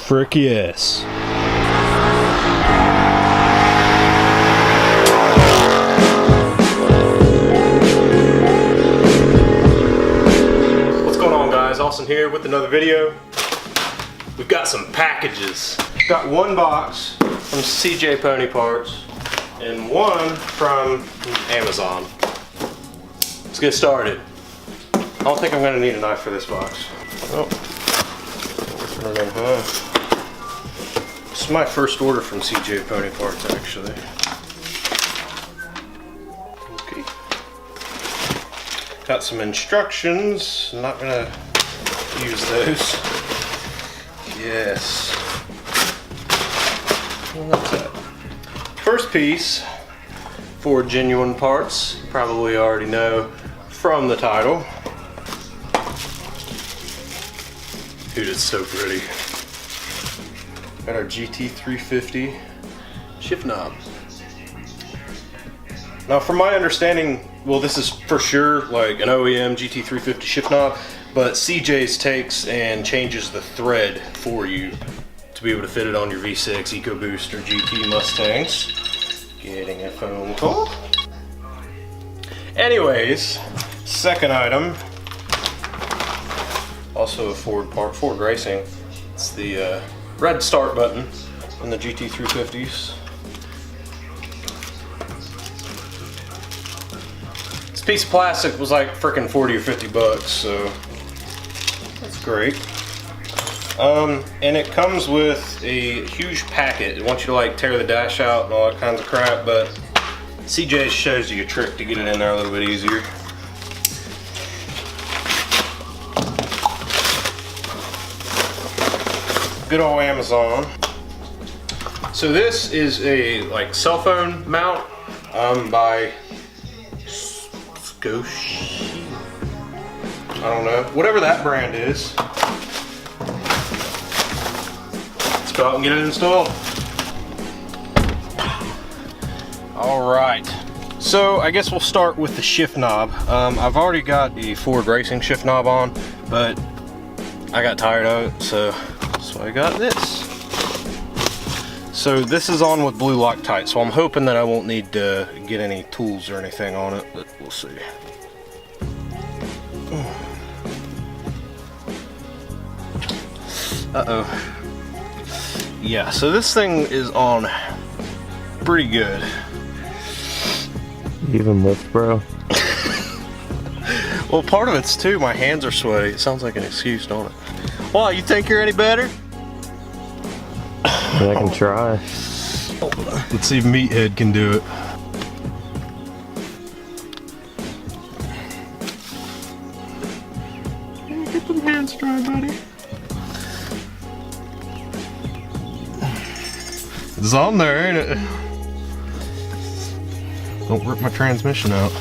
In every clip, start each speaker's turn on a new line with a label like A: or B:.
A: frick yes. What's going on, guys? Austin here with another video. We've got some packages. Got one box from CJ Pony Parts and one from Amazon. Let's get started. I don't think I'm gonna need a knife for this box. Oh. This is my first order from CJ Pony Parts, actually. Okay. Got some instructions. I'm not gonna use those. Yes. What's that? First piece for genuine parts. Probably already know from the title. Dude, it's so pretty. Got our Gt350 shift knob. Now, from my understanding, well, this is for sure like an OEM Gt350 shift knob, but CJ's takes and changes the thread for you to be able to fit it on your V6, EcoBoost, or GT Mustangs. Getting a phone call. Anyways, second item. Also a Ford part, Ford Racing. It's the red start button on the Gt350s. This piece of plastic was like freaking 40 or 50 bucks, so that's great. And it comes with a huge packet. It wants you to like tear the dash out and all that kinds of crap, but CJ shows you a trick to get it in there a little bit easier. Good old Amazon. So this is a like cell phone mount by Scotia. I don't know, whatever that brand is. Let's go out and get it installed. All right. So I guess we'll start with the shift knob. I've already got the Ford Racing shift knob on, but I got tired of it, so I got this. So this is on with blue Loctite, so I'm hoping that I won't need to get any tools or anything on it, but we'll see. Uh-oh. Yeah, so this thing is on pretty good.
B: Even lift, bro.
A: Well, part of it's too, my hands are sweaty. It sounds like an excuse, don't it? Why, you think you're any better?
B: I can try.
A: Let's see if Meathead can do it. Get them hands dry, buddy. It's on there, ain't it? Don't rip my transmission out.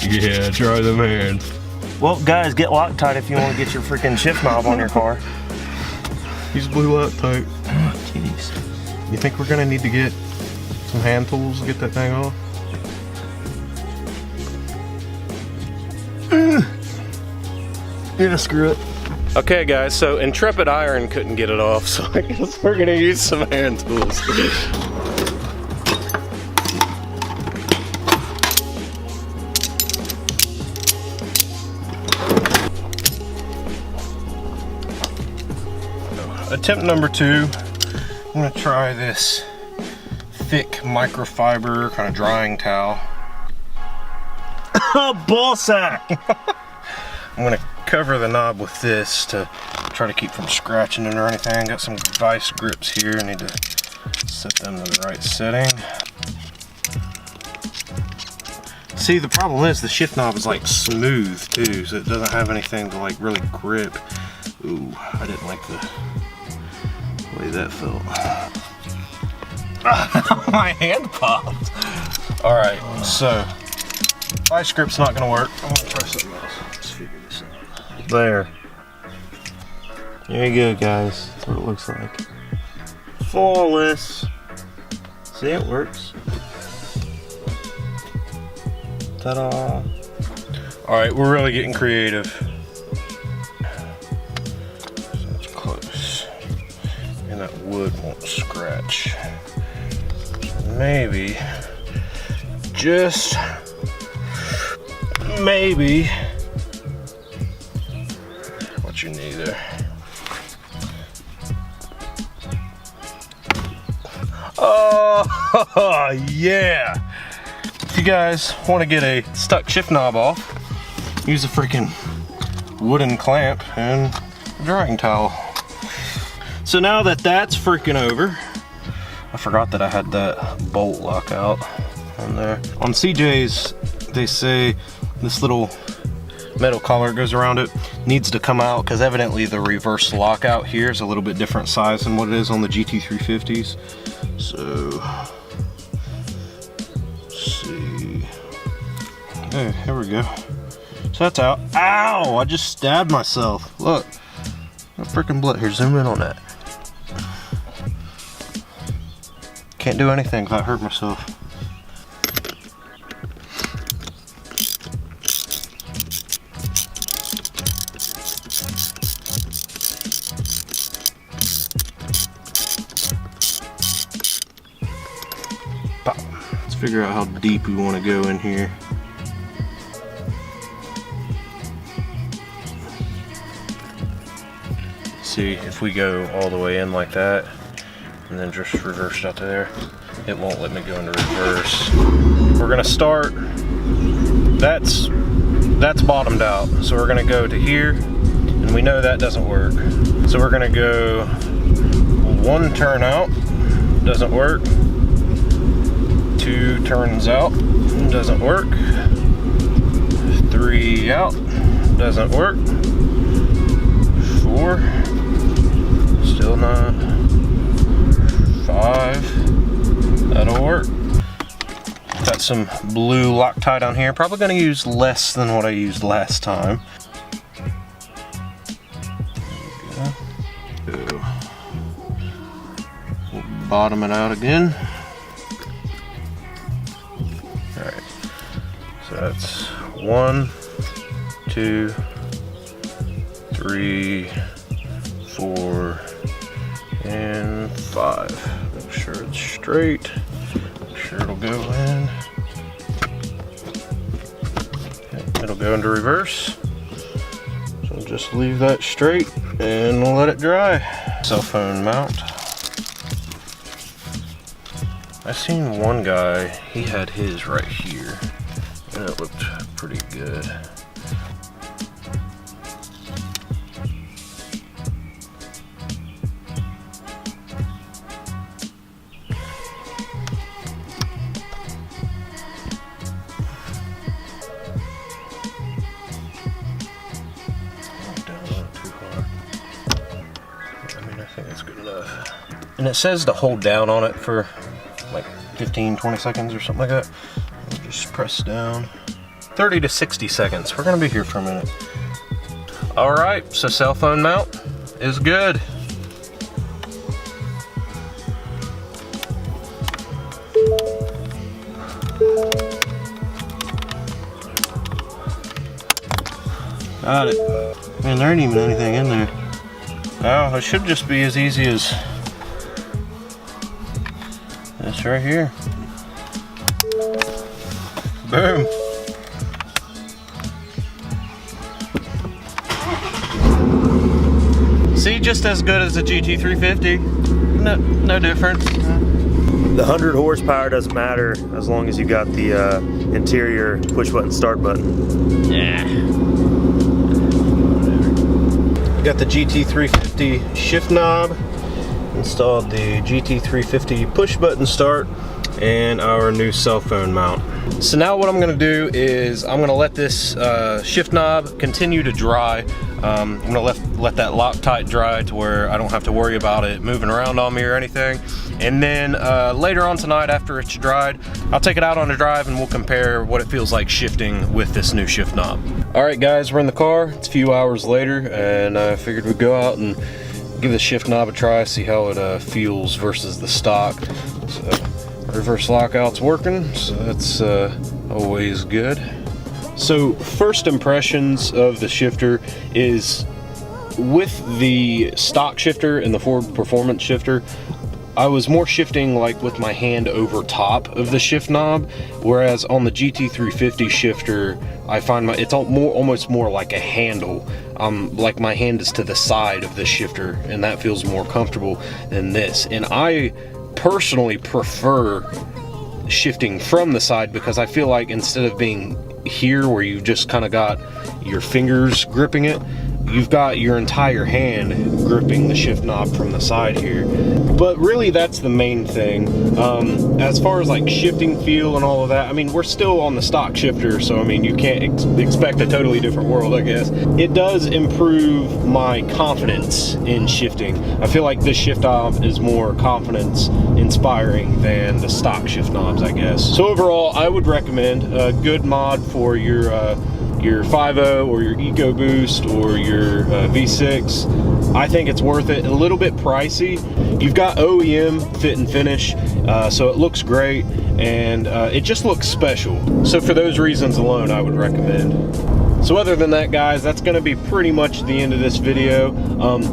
A: Yeah, try them hands.
B: Well, guys, get Loctite if you want to get your freaking shift knob on your car.
A: Use blue Loctite.
B: Oh, jeez.
A: You think we're gonna need to get some hand tools to get that thing off?
B: Yeah, screw it.
A: Okay, guys, so Intrepid Iron couldn't get it off, so I guess we're gonna use some hand tools. Attempt number 2, I'm gonna try this thick microfiber kind of drying towel.
B: Ball sack!
A: I'm gonna cover the knob with this to try to keep from scratching it or anything. Got some vice grips here, I need to set them to the right setting. See, the problem is the shift knob is like smooth too, so it doesn't have anything to like really grip. Ooh, I didn't like the way that felt. My hand popped. All right, so vice grip's not gonna work. I'm gonna try something else. Let's figure this out.
B: There. There you go, guys. That's what it looks like. Flawless. See, it works. Ta-da.
A: All right, we're really getting creative. That's close. that wood won't scratch. Maybe, just maybe, what you need there. Oh, yeah. If you guys want to get a stuck shift knob off, use a freaking wooden clamp and a drying towel. So now that that's freaking over, I forgot that I had that bolt lockout on there. On CJ's, they say this little metal collar that goes around it needs to come out because evidently the reverse lockout here is a little bit different size than what it is on the GT350s. So, let's see. Oh, here we go. So that's out. Ow! I just stabbed myself. Look. A freaking blood. Here, zoom in on that. Can't do anything because I hurt myself. Pop. Let's figure out how deep we want to go in here. See, if we go all the way in like that and then just reverse it out to there, it won't let me go into reverse. We're gonna start, that's bottomed out, so we're gonna go to here, and we know that doesn't work. So we're gonna go one turn out, doesn't work. Two turns out, doesn't work. Three out, doesn't work. Four, still not. Five, that'll work. Got some blue Loctite on here. Probably gonna use less than what I used last time. There we go. We'll bottom it out again. Alright, so that's 1, 2, 3, 4, and 5. Make sure it's straight. Make sure it'll go in. Okay, it'll go into reverse. So just leave that straight and we'll let it dry. Cell phone mount. I seen one guy, he had his right here, and it looked pretty good. And it says to hold down on it for like 15-20 seconds or something like that. And just press down. 30 to 60 seconds. We're gonna be here for a minute. All right, so cell phone mount is good. Got it. Man, there ain't even anything in there. Oh, it should just be as easy as this right here. Boom. See, just as good as the GT350. No difference.
B: The 100 horsepower doesn't matter as long as you got the interior push button start button.
A: Yeah. Got the GT350 shift knob, installed the GT350 push button start, and our new cell phone mount. So now what I'm gonna do is I'm gonna let this shift knob continue to dry. I'm gonna let that Loctite dry to where I don't have to worry about it moving around on me or anything. And then later on tonight, after it's dried, I'll take it out on a drive and we'll compare what it feels like shifting with this new shift knob. All right guys, we're in the car. It's a few hours later and I figured we'd go out and give the shift knob a try, see how it feels versus the stock. So reverse lockout's working, so that's always good. So first impressions of the shifter is with the stock shifter and the Ford Performance shifter, I was more shifting like with my hand over top of the shift knob, whereas on the GT350 shifter, I find it's almost more like a handle. Like my hand is to the side of the shifter, and that feels more comfortable than this. And I personally prefer shifting from the side because I feel like instead of being here where you just kind of got your fingers gripping it, you've got your entire hand gripping the shift knob from the side here. But really that's the main thing. As far as like shifting feel and all of that, I mean, we're still on the stock shifter, so I mean, you can't expect a totally different world, I guess. It does improve my confidence in shifting. I feel like this shift knob is more confidence inspiring than the stock shift knobs, I guess. So overall, I would recommend a good mod for your 5.0 or your EcoBoost or your V6. I think it's worth it. A little bit pricey. You've got OEM fit and finish, so it looks great, and it just looks special. So for those reasons alone, I would recommend. So other than that, guys, that's going to be pretty much the end of this video.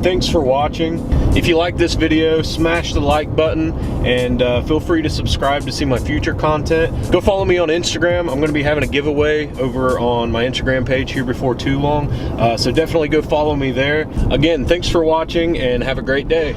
A: Thanks for watching. If you like this video, smash the like button, and feel free to subscribe to see my future content. Go follow me on Instagram. I'm going to be having a giveaway over on my Instagram page here before too long. So definitely go follow me there. Again, thanks for watching, and have a great day.